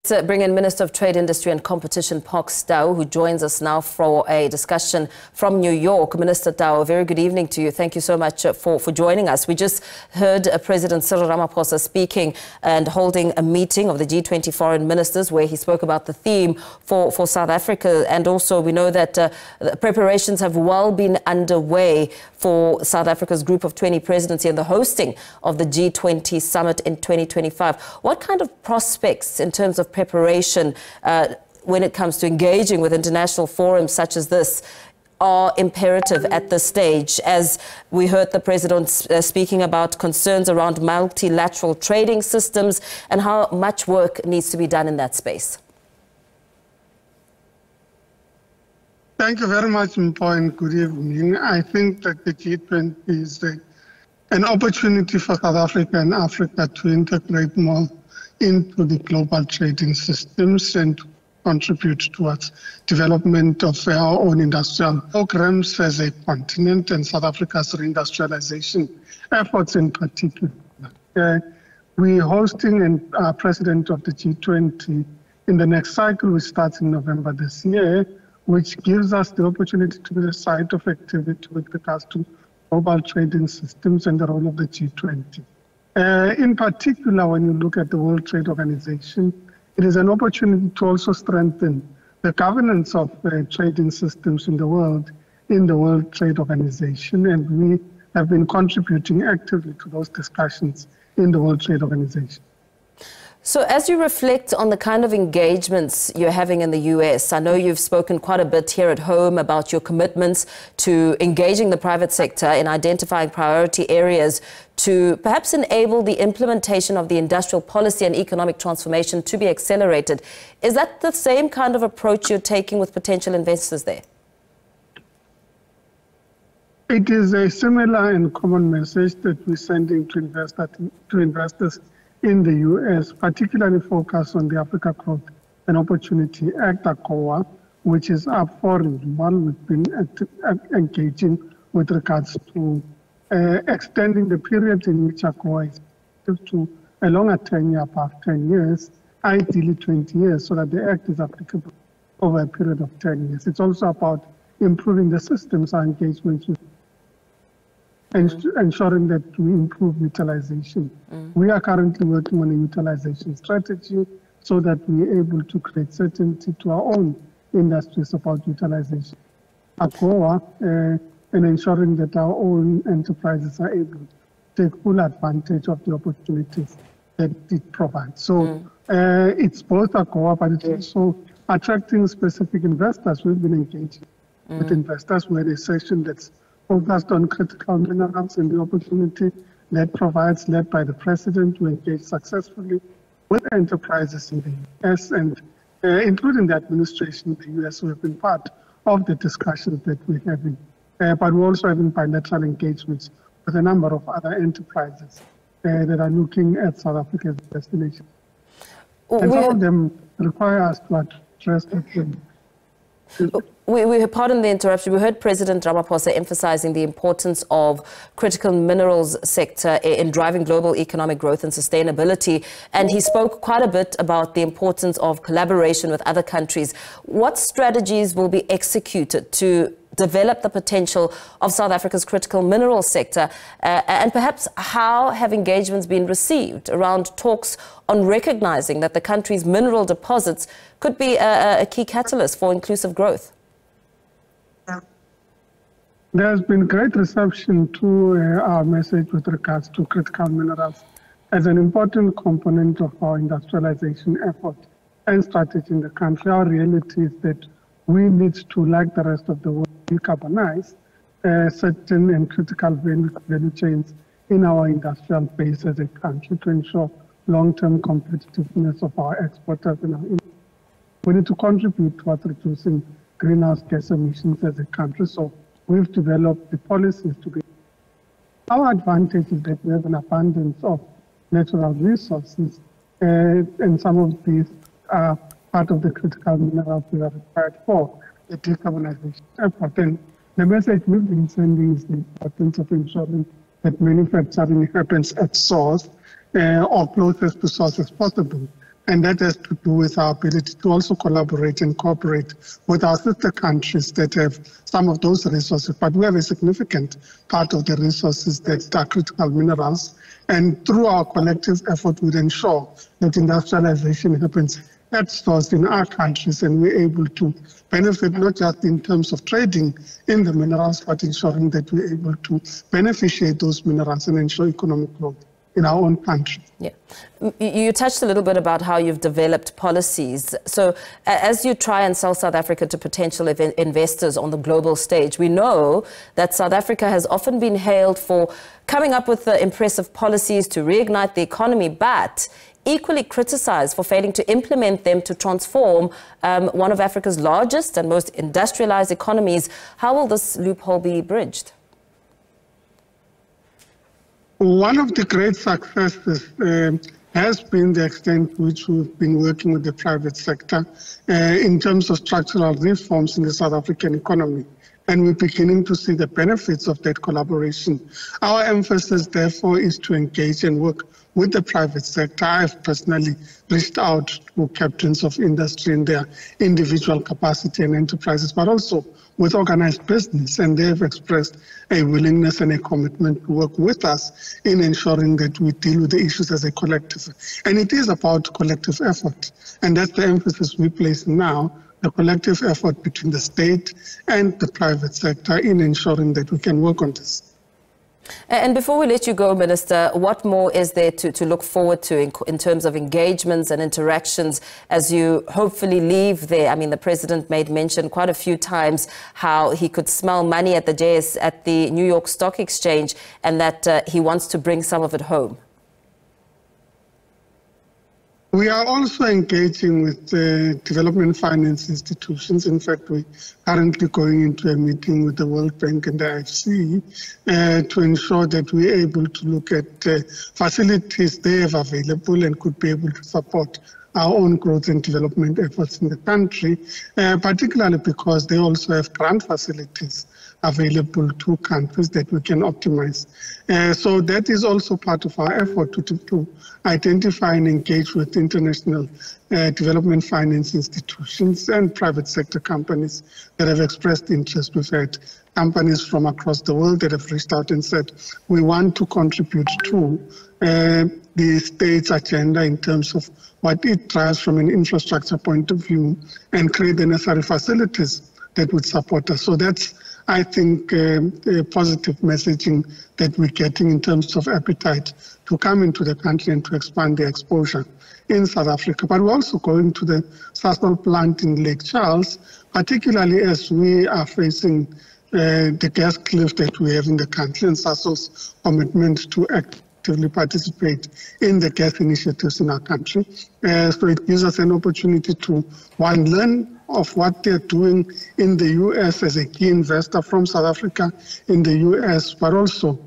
Let's bring in Minister of Trade, Industry and Competition, Pox Dao, who joins us now for a discussion from New York. Minister Dao, a very good evening to you. Thank you so much for joining us. We just heard President Cyril Ramaphosa speaking and holding a meeting of the G20 foreign ministers where he spoke about the theme for South Africa. And also we know that preparations have well been underway for South Africa's Group of 20 presidency and the hosting of the G20 summit in 2025. What kind of prospects in terms of preparation when it comes to engaging with international forums such as this are imperative at this stage, as we heard the President speaking about concerns around multilateral trading systems and how much work needs to be done in that space? Thank you very much, Mpo, and good evening. I think that the G20 is an opportunity for South Africa and Africa to integrate more into the global trading systems and contribute towards development of our own industrial programs as a continent and South Africa's reindustrialization efforts in particular. We're hosting and president of the G20 in the next cycle, which starts in November this year, which gives us the opportunity to be the site of activity with regards to global trading systems and the role of the G20. In particular, when you look at the World Trade Organization, it is an opportunity to also strengthen the governance of trading systems in the World Trade Organization, and we have been contributing actively to those discussions in the World Trade Organization. So as you reflect on the kind of engagements you're having in the US, I know you've spoken quite a bit here at home about your commitments to engaging the private sector in identifying priority areas to perhaps enable the implementation of the industrial policy and economic transformation to be accelerated. Is that the same kind of approach you're taking with potential investors there? It is a similar and common message that we're sending to investors in the US, particularly focused on the Africa Growth and Opportunity Act, AGOA, which is up for renewal. We've been engaging with regards to extending the period in which AGOA is to a longer tenure, above 10 years, ideally 20 years, so that the act is applicable over a period of 10 years. It's also about improving the systems, our engagements with ensuring that we improve utilization. We are currently working on a utilization strategy so that we're able to create certainty to our own industries about utilization. AGOA, and ensuring that our own enterprises are able to take full advantage of the opportunities that it provides. So it's both AGOA, but it's also attracting specific investors. We've been engaging with investors. We had a session that's focused on critical minerals and the opportunity that provides, led by the President, to engage successfully with enterprises in the US and including the administration in the US, who have been part of the discussions that we're having. But we're also having bilateral engagements with a number of other enterprises that are looking at South Africa as a destination. And some of them require us to address that. Pardon the interruption. We heard President Ramaphosa emphasizing the importance of critical minerals sector in driving global economic growth and sustainability. And he spoke quite a bit about the importance of collaboration with other countries. What strategies will be executed to develop the potential of South Africa's critical mineral sector? And perhaps how have engagements been received around talks on recognizing that the country's mineral deposits could be a key catalyst for inclusive growth? There has been great reception to our message with regards to critical minerals as an important component of our industrialization effort and strategy in the country. Our reality is that we need to, like the rest of the world, decarbonize certain and critical value chains in our industrial base as a country to ensure long-term competitiveness of our exporters and our industry. We need to contribute towards reducing greenhouse gas emissions as a country. So we've developed the policies to be. Our advantage is that we have an abundance of natural resources, and some of these are part of the critical minerals we are required for the decarbonization effort. And the message we've been sending is the importance of ensuring that manufacturing happens at source or closest to source as possible. And that has to do with our ability to also collaborate and cooperate with our sister countries that have some of those resources. But we have a significant part of the resources that are critical minerals. And through our collective effort, we'd ensure that industrialization happens at source in our countries, and we're able to benefit not just in terms of trading in the minerals, but ensuring that we're able to beneficiate those minerals and ensure economic growth in our own country. Yeah. You touched a little bit about how you've developed policies. So as you try and sell South Africa to potential investors on the global stage, we know that South Africa has often been hailed for coming up with impressive policies to reignite the economy, but equally criticized for failing to implement them to transform one of Africa's largest and most industrialized economies. How will this loophole be bridged? One of the great successes has been the extent to which we've been working with the private sector in terms of structural reforms in the South African economy. And we're beginning to see the benefits of that collaboration. Our emphasis, therefore, is to engage and work with the private sector. I have personally reached out to captains of industry in their individual capacity and enterprises, but also with organized business, and they have expressed a willingness and a commitment to work with us in ensuring that we deal with the issues as a collective. And it is about collective effort, and that's the emphasis we place now, the collective effort between the state and the private sector in ensuring that we can work on this. And before we let you go, Minister, what more is there to look forward to in terms of engagements and interactions as you hopefully leave there? I mean, the President made mention quite a few times how he could smell money at the New York Stock Exchange, and that he wants to bring some of it home. We are also engaging with development finance institutions. In fact, we're currently going into a meeting with the World Bank and the IFC to ensure that we're able to look at facilities they have available and could be able to support our own growth and development efforts in the country, particularly because they also have grant facilities available to countries that we can optimize. So that is also part of our effort to identify and engage with international development finance institutions and private sector companies that have expressed interest. We've had companies from across the world that have reached out and said, we want to contribute to the state's agenda in terms of what it drives from an infrastructure point of view and create the necessary facilities that would support us. So that's, I think, a positive messaging that we're getting in terms of appetite to come into the country and to expand the exposure in South Africa. But we're also going to the Sasol plant in Lake Charles, particularly as we are facing the gas cliff that we have in the country and Sasol's commitment to actively participate in the gas initiatives in our country. So it gives us an opportunity to, one, learn of what they're doing in the U.S. as a key investor from South Africa in the U.S., but also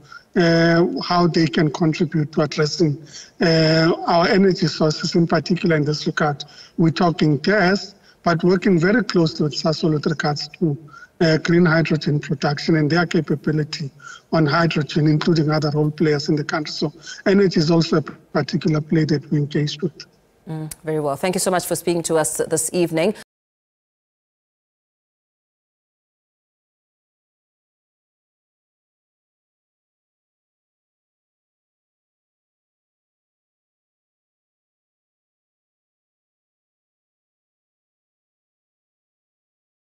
how they can contribute to addressing our energy sources, in particular in this regard. We're talking gas, but working very closely with Sasol with regards to green hydrogen production and their capability on hydrogen, including other role players in the country. So energy is also a particular play that we engaged with. Very well. Thank you so much for speaking to us this evening.